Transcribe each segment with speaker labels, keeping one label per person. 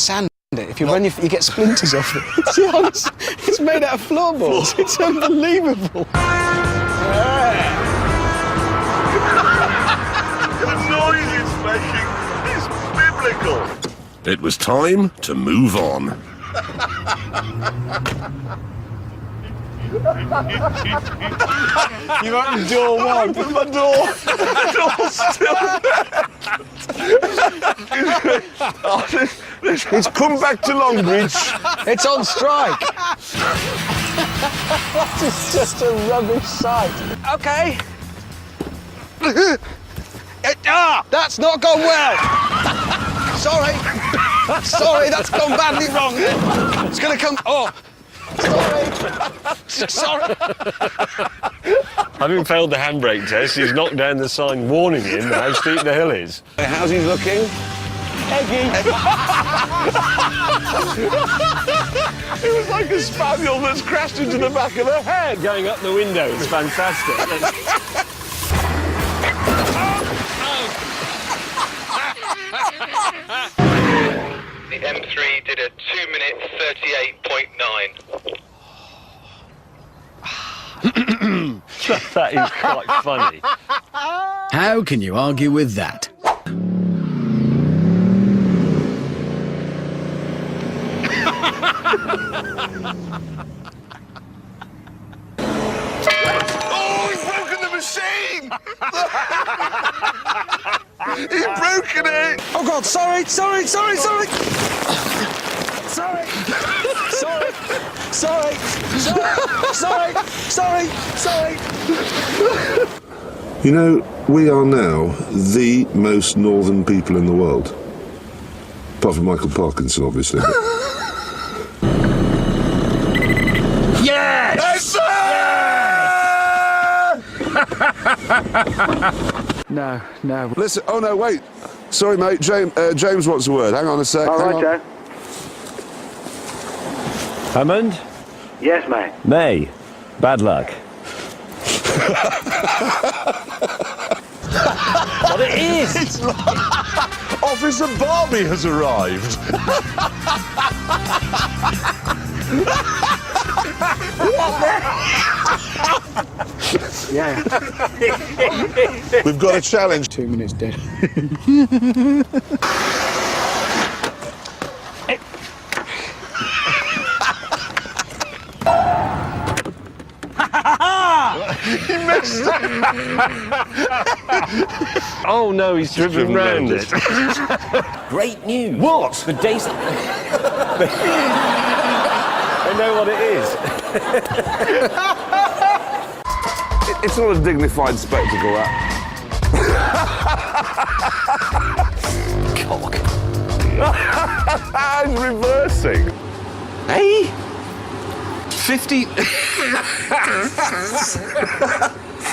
Speaker 1: sand it. If you run, you get splinters off it. See how it's made out of floorboards. It's unbelievable.
Speaker 2: The noise it's making is biblical.
Speaker 3: It was time to move on.
Speaker 1: You opened door one.
Speaker 2: Open my door. The door's still there. It's come back to Longbridge.
Speaker 1: It's on strike. That is just a rubbish sight. Okay. That's not gone well. Sorry. Sorry, that's gone badly wrong. It's going to come... Oh. Sorry.
Speaker 4: Having failed the handbrake test, he's knocked down the sign warning him how steep the hill is.
Speaker 2: How's he looking?
Speaker 1: Eggy.
Speaker 2: It was like a spaniel that's crashed into the back of the head.
Speaker 4: Going up the window, it's fantastic.
Speaker 5: The M3 did a 2-minute 38.9.
Speaker 4: That is quite funny.
Speaker 6: How can you argue with that?
Speaker 2: Oh, he's broken the machine! He's broken it!
Speaker 1: Oh, God, sorry. Sorry. Sorry. Sorry.
Speaker 7: You know, we are now the most northern people in the world. Apart from Michael Parkinson, obviously.
Speaker 2: Yes!
Speaker 1: No.
Speaker 7: Listen, oh no, wait. Sorry, mate, James wants a word. Hang on a sec.
Speaker 8: All right, Joe.
Speaker 4: Hammond?
Speaker 8: Yes, mate.
Speaker 4: May. Bad luck. What it is!
Speaker 2: It's like Officer Barbie has arrived.
Speaker 1: Yeah.
Speaker 7: We've got a challenge.
Speaker 1: 2 minutes dead.
Speaker 2: He missed it.
Speaker 4: Oh no, he's driven round it.
Speaker 9: Great news.
Speaker 4: What?
Speaker 9: The days...
Speaker 4: I know what it is.
Speaker 2: It's not a dignified spectacle, that.
Speaker 4: Cock.
Speaker 2: He's reversing.
Speaker 4: Hey? 50...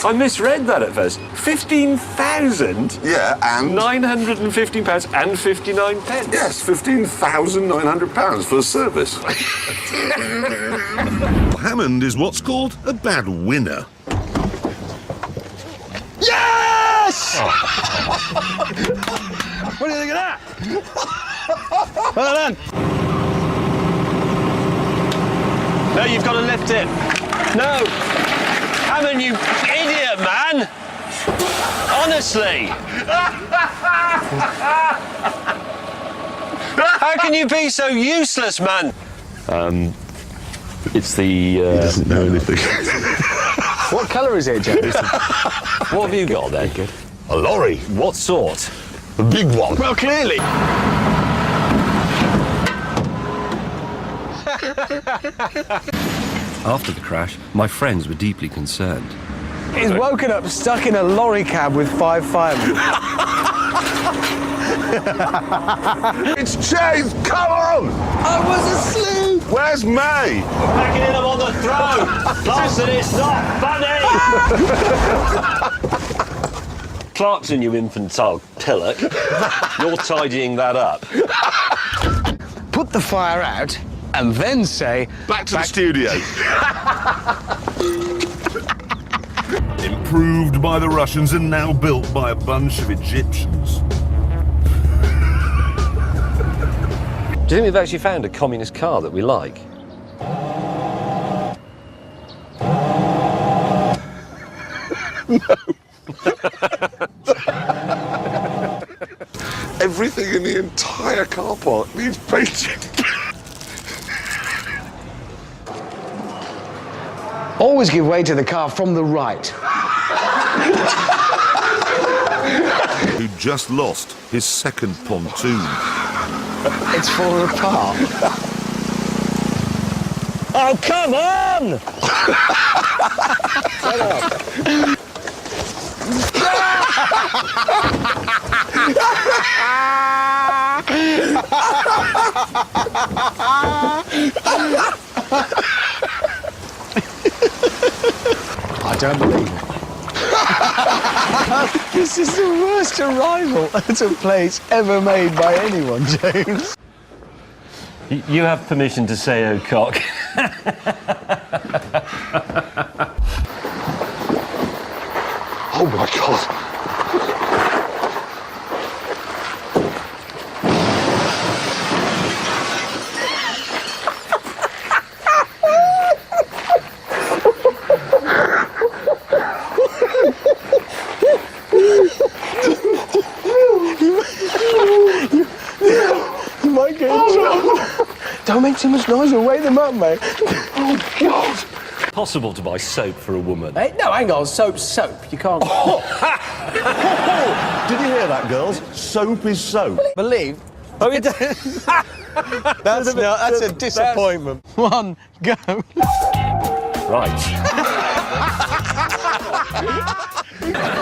Speaker 4: I misread that at first. 15,000?
Speaker 7: Yeah, and?
Speaker 4: £915 and 59 pence.
Speaker 7: Yes, £15,900 for service.
Speaker 3: Hammond is what's called a bad winner.
Speaker 1: Yes! What do you think of that? Well done.
Speaker 4: No, you've got to lift it. No. Hammond, you idiot, man. Honestly. How can you be so useless, man? It's the...
Speaker 7: He doesn't know anything.
Speaker 1: What colour is it, Joe?
Speaker 4: What have you got there? Good.
Speaker 2: A lorry.
Speaker 4: What sort?
Speaker 2: A big one.
Speaker 1: Well, clearly.
Speaker 10: After the crash, my friends were deeply concerned.
Speaker 1: He's woken up stuck in a lorry cab with 5 firemen.
Speaker 2: It's James, come on!
Speaker 1: I was asleep!
Speaker 2: Where's May?
Speaker 4: Backing in him on the throne. Clarkson, it's not funny. Clarkson, you infantile pillock. You're tidying that up.
Speaker 1: Put the fire out and then say...
Speaker 2: Back to the studio.
Speaker 3: Improved by the Russians and now built by a bunch of Egyptians.
Speaker 4: Do you think we've actually found a communist car that we like?
Speaker 2: Everything in the entire car park needs painting.
Speaker 1: Always give way to the car from the right.
Speaker 3: Who just lost his second pontoon.
Speaker 1: It's falling apart.
Speaker 4: Oh, come on!
Speaker 1: I don't believe it. This is the worst arrival at a place ever made by anyone, James.
Speaker 4: You have permission to say "oh cock."
Speaker 2: Oh my God.
Speaker 1: You might get in trouble. Don't make too much noise, we'll wake them up, mate.
Speaker 2: Oh God.
Speaker 4: Possible to buy soap for a woman.
Speaker 1: Hey, no, hang on, soap's soap. You can't...
Speaker 2: Did you hear that, girls? Soap is soap.
Speaker 1: Believe...
Speaker 4: Oh, it
Speaker 1: That's a disappointment. One, go.
Speaker 4: Right.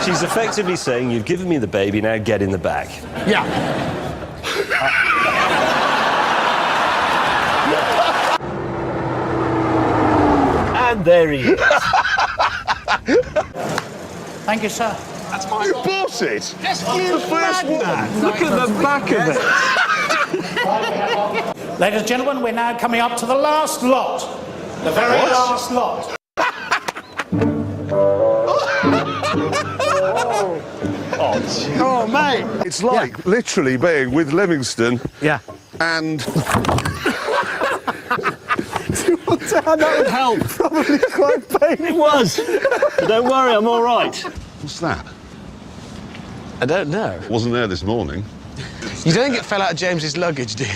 Speaker 4: She's effectively saying, you've given me the baby, now get in the bag.
Speaker 1: Yeah.
Speaker 4: And there he is.
Speaker 8: Thank you, sir.
Speaker 2: That's mine. You bought it?
Speaker 1: Yes,
Speaker 2: the first one.
Speaker 1: Look at the back of it.
Speaker 8: Ladies and gentlemen, we're now coming up to the last lot. The very last lot.
Speaker 1: Oh, mate.
Speaker 2: It's like literally being with Livingston
Speaker 1: Yeah.
Speaker 2: and...
Speaker 1: That would help. Probably quite painful.
Speaker 4: It was. But don't worry, I'm all right.
Speaker 2: What's that?
Speaker 1: I don't know.
Speaker 2: Wasn't there this morning.
Speaker 1: You don't think it fell out of James's luggage, do you?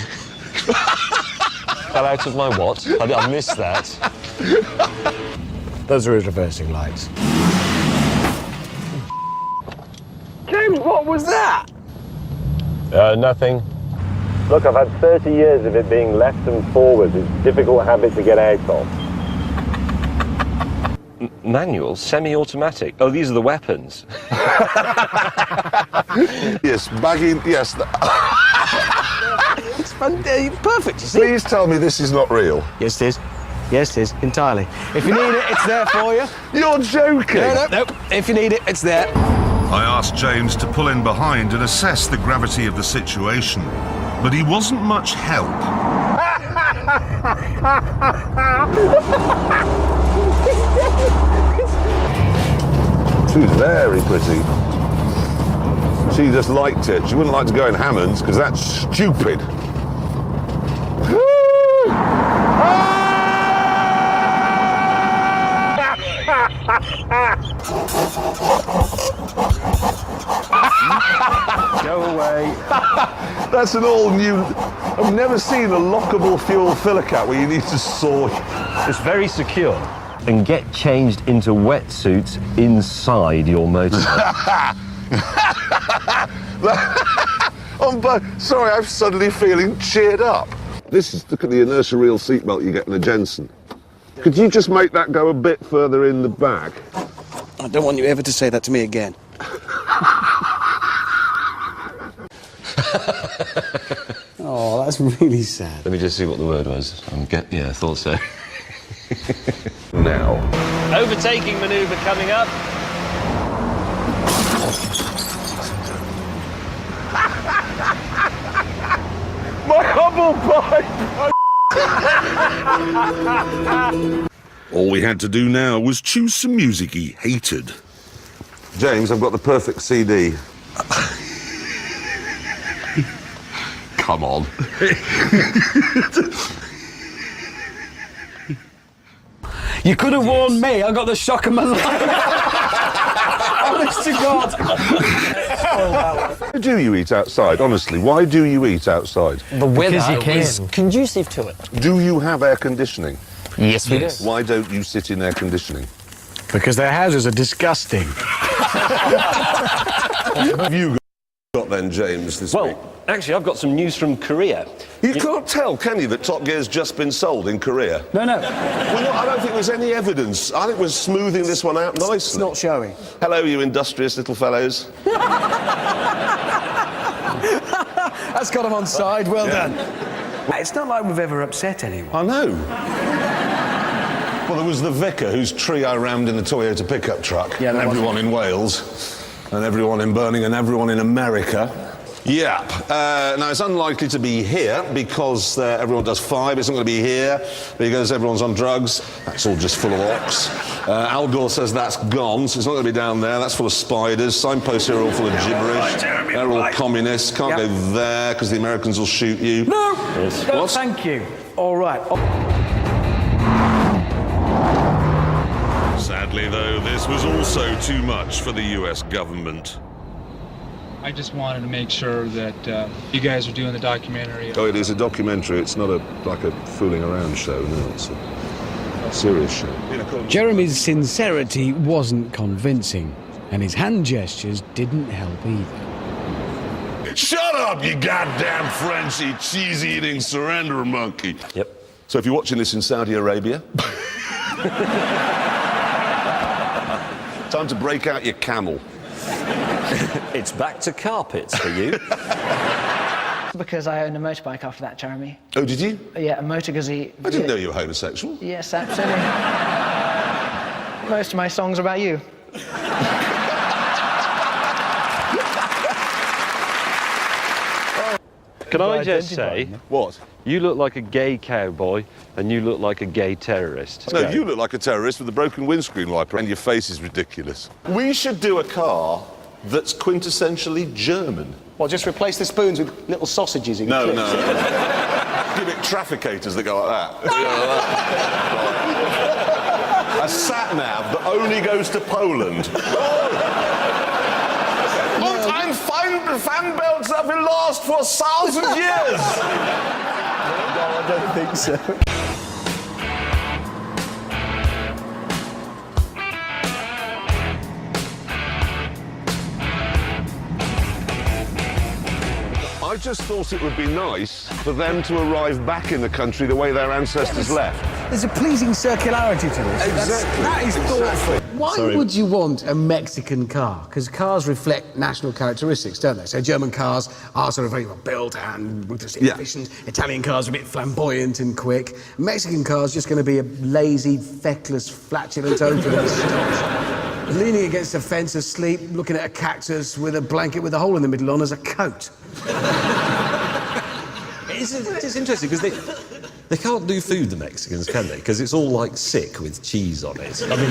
Speaker 4: Fell out of my what? I missed that.
Speaker 1: Those are his reversing lights. James, what was that?
Speaker 4: Nothing. Look, I've had 30 years of it being left and forward. It's a difficult habit to get out of. Manual? Semi-automatic? Oh, these are the weapons.
Speaker 2: Yes, bagging, yes.
Speaker 1: It's perfect, you see.
Speaker 2: Please tell me this is not real.
Speaker 1: Yes, it is. Yes, it is, entirely. If you need it, it's there for you.
Speaker 2: You're joking.
Speaker 1: No. If you need it, it's there.
Speaker 3: I asked James to pull in behind and assess the gravity of the situation, but he wasn't much help.
Speaker 2: She's very pretty. She just liked it. She wouldn't like to go in Hammond's because that's stupid.
Speaker 4: Go away.
Speaker 2: That's an all new... I've never seen a lockable fuel filler cap where you need to saw...
Speaker 4: It's very secure. And get changed into wetsuits inside your motorbike.
Speaker 2: Sorry, I'm suddenly feeling cheered up. Look at the inertia reel seatbelt you get in a Jensen. Could you just make that go a bit further in the back?
Speaker 1: I don't want you ever to say that to me again. Oh, that's really sad.
Speaker 4: Let me just see what the word was. Yeah, I thought so.
Speaker 2: Now.
Speaker 4: Overtaking manoeuvre coming up.
Speaker 2: My hubble pipe!
Speaker 3: All we had to do now was choose some music he hated.
Speaker 2: James, I've got the perfect CD. come on.
Speaker 6: You could have warned me. I got the shock of my life. Honest to God.
Speaker 2: Why do you eat outside? Honestly, why do you eat outside?
Speaker 9: The weather is conducive to it.
Speaker 2: Do you have air conditioning?
Speaker 9: Yes, we do.
Speaker 2: Why don't you sit in air conditioning?
Speaker 6: Because their houses are disgusting.
Speaker 2: Have you got then, James, this week?
Speaker 4: Well, actually, I've got some news from Korea.
Speaker 2: You can't tell, can you, that Top Gear's just been sold in Korea?
Speaker 6: No.
Speaker 2: Well, no, I don't think there's any evidence. I think we're smoothing this one out nicely.
Speaker 6: It's not showing.
Speaker 2: Hello, you industrious little fellows.
Speaker 6: That's got them on side. Well done. It's not like we've ever upset anyone.
Speaker 2: I know. Well, there was the vicar whose tree I rammed in the Toyota pickup truck.
Speaker 6: Yeah,
Speaker 2: and everyone in Wales, and everyone in Birmingham, and everyone in America. Yeah. Now, it's unlikely to be here because everyone does 5. It's not going to be here because everyone's on drugs. That's all just full of ox. Al Gore says that's gone, so it's not going to be down there. That's full of spiders. Signposts here are all full of gibberish. They're all communists. Can't go there because the Americans will shoot you.
Speaker 6: No!
Speaker 2: Yes.
Speaker 6: No,
Speaker 2: What?
Speaker 6: thank you. All right.
Speaker 3: Sadly, though, this was also too much for the US government.
Speaker 11: I just wanted to make sure that you guys are doing the documentary.
Speaker 2: Oh, it is a documentary. It's not like a fooling around show. No, it's a serious show.
Speaker 6: Jeremy's sincerity wasn't convincing, and his hand gestures didn't help either.
Speaker 2: Shut up, you goddamn Frenchy, cheese-eating surrender monkey.
Speaker 4: Yep.
Speaker 2: So if you're watching this in Saudi Arabia, time to break out your camel.
Speaker 4: It's back to carpets for you.
Speaker 12: Because I owned a motorbike after that, Jeremy.
Speaker 2: Oh, did you?
Speaker 12: Yeah, a Motor Guzzi.
Speaker 2: I didn't know you were homosexual.
Speaker 12: Yes, absolutely. Most of my songs are about you.
Speaker 4: Can I just say,
Speaker 2: What?
Speaker 4: you look like a gay cowboy and you look like a gay terrorist.
Speaker 2: No, you look like a terrorist with a broken windscreen wiper and your face is ridiculous. We should do a car that's quintessentially German.
Speaker 1: Well, just replace the spoons with little sausages in
Speaker 2: No,
Speaker 1: clips.
Speaker 2: no. Give it trafficators that go like that. A sat-nav that only goes to Poland. Und ein Fanbelt that will last for 1,000 years.
Speaker 1: No, I don't think so.
Speaker 2: I just thought it would be nice for them to arrive back in the country the way their ancestors left.
Speaker 6: There's a pleasing circularity to this.
Speaker 2: Exactly.
Speaker 6: That is thoughtful. Why
Speaker 2: Sorry.
Speaker 6: would you want a Mexican car? Because cars reflect national characteristics, don't they? So German cars are sort of very well built and ruthlessly efficient. Italian cars are a bit flamboyant and quick. Mexican cars just going to be a lazy, feckless, flatulent openness. Leaning against a fence asleep, looking at a cactus with a blanket with a hole in the middle on as a coat.
Speaker 10: It's interesting because they can't do food, the Mexicans, can they? Because it's all like sick with cheese on it. I mean,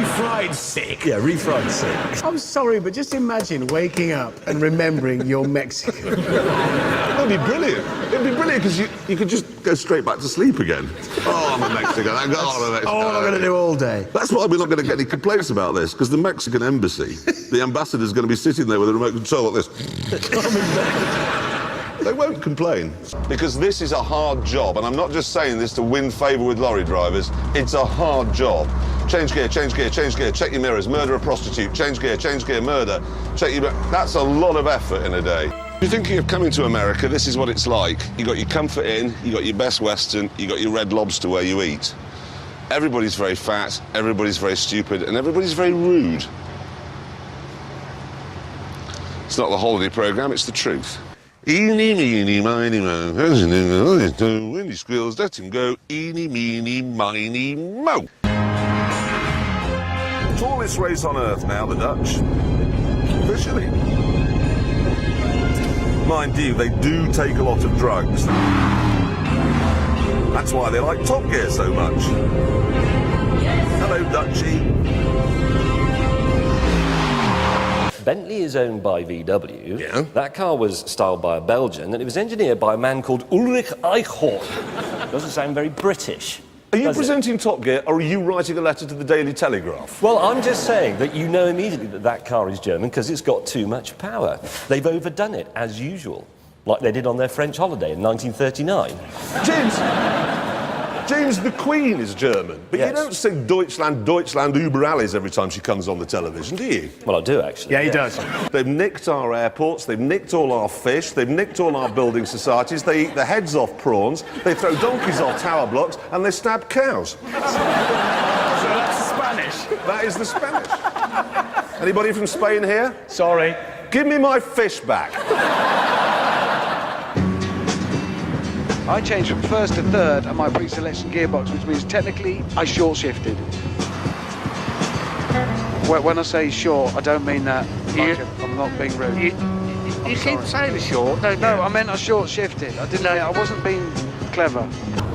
Speaker 6: Refried sick.
Speaker 10: yeah, refried sick.
Speaker 6: I'm sorry, but just imagine waking up and remembering you're Mexican.
Speaker 2: That'd be brilliant. It'd be brilliant because you could just go straight back to sleep again. Oh, I'm a Mexican. I'm a Mexican.
Speaker 6: All I'm going to do all day.
Speaker 2: That's why we're not going to get any complaints about this, because the Mexican embassy, the ambassador's going to be sitting there with a remote control like this. They won't complain. Because this is a hard job, and I'm not just saying this to win favour with lorry drivers. It's a hard job. Change gear, change gear, change gear, check your mirrors, murder a prostitute, change gear, murder, check your... That's a lot of effort in a day. If you're thinking of coming to America, this is what it's like. You got your Comfort Inn, you got your Best Western, you got your Red Lobster where you eat. Everybody's very fat, everybody's very stupid, and everybody's very rude. It's not the holiday programme, it's the truth. Eeny, meeny, miny, mo. When he squeals, let him go. Eeny, meeny, miny, mo. Tallest race on earth now, the Dutch. Officially. Mind you, they do take a lot of drugs. That's why they like Top Gear so much. Hello, Dutchie.
Speaker 10: Bentley is owned by VW.
Speaker 2: Yeah.
Speaker 10: That car was styled by a Belgian, and it was engineered by a man called Ulrich Eichhorn. Doesn't sound very British.
Speaker 2: Are you presenting Top Gear, or are you writing a letter to the Daily Telegraph?
Speaker 10: Well, I'm just saying that you know immediately that that car is German because it's got too much power. They've overdone it, as usual, like they did on their French holiday in 1939.
Speaker 2: James, the Queen is German, but
Speaker 10: Yes.
Speaker 2: you don't sing Deutschland, Deutschland über alles every time she comes on the television, do you?
Speaker 10: Well, I do, actually.
Speaker 6: Yeah, he does.
Speaker 2: They've nicked our airports, they've nicked all our fish, they've nicked all our building societies, they eat the heads off prawns, they throw donkeys off tower blocks, and they stab cows.
Speaker 6: So that's Spanish.
Speaker 2: That is the Spanish. Anybody from Spain here?
Speaker 6: Sorry.
Speaker 2: Give me my fish back.
Speaker 1: I changed from first to third on my pre-selection gearbox, which means technically I short-shifted. When I say short, I don't mean that. I'm not being rude.
Speaker 8: You keep saying short, don't you?
Speaker 1: No, I meant I short-shifted. I wasn't being clever.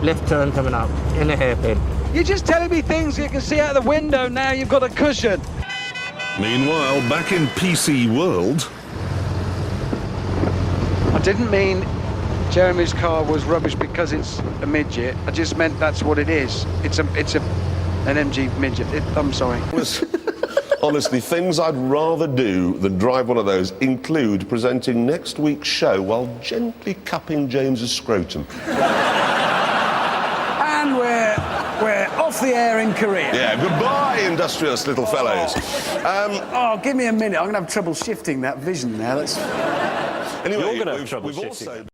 Speaker 9: Left turn coming up in a hairpin.
Speaker 1: You're just telling me things you can see out the window now. You've got a cushion.
Speaker 3: Meanwhile, back in PC world,
Speaker 1: I didn't mean Jeremy's car was rubbish because it's a midget. I just meant that's what it is. It's an MG midget. I'm sorry.
Speaker 2: Honestly, things I'd rather do than drive one of those include presenting next week's show while gently cupping James's scrotum.
Speaker 6: And we're off the air in Korea.
Speaker 2: Yeah, goodbye, industrious little fellows.
Speaker 6: Oh, give me a minute. I'm going to have trouble shifting that vision now.
Speaker 2: Anyway,
Speaker 10: You're going to have trouble
Speaker 2: we've
Speaker 10: shifting.
Speaker 2: also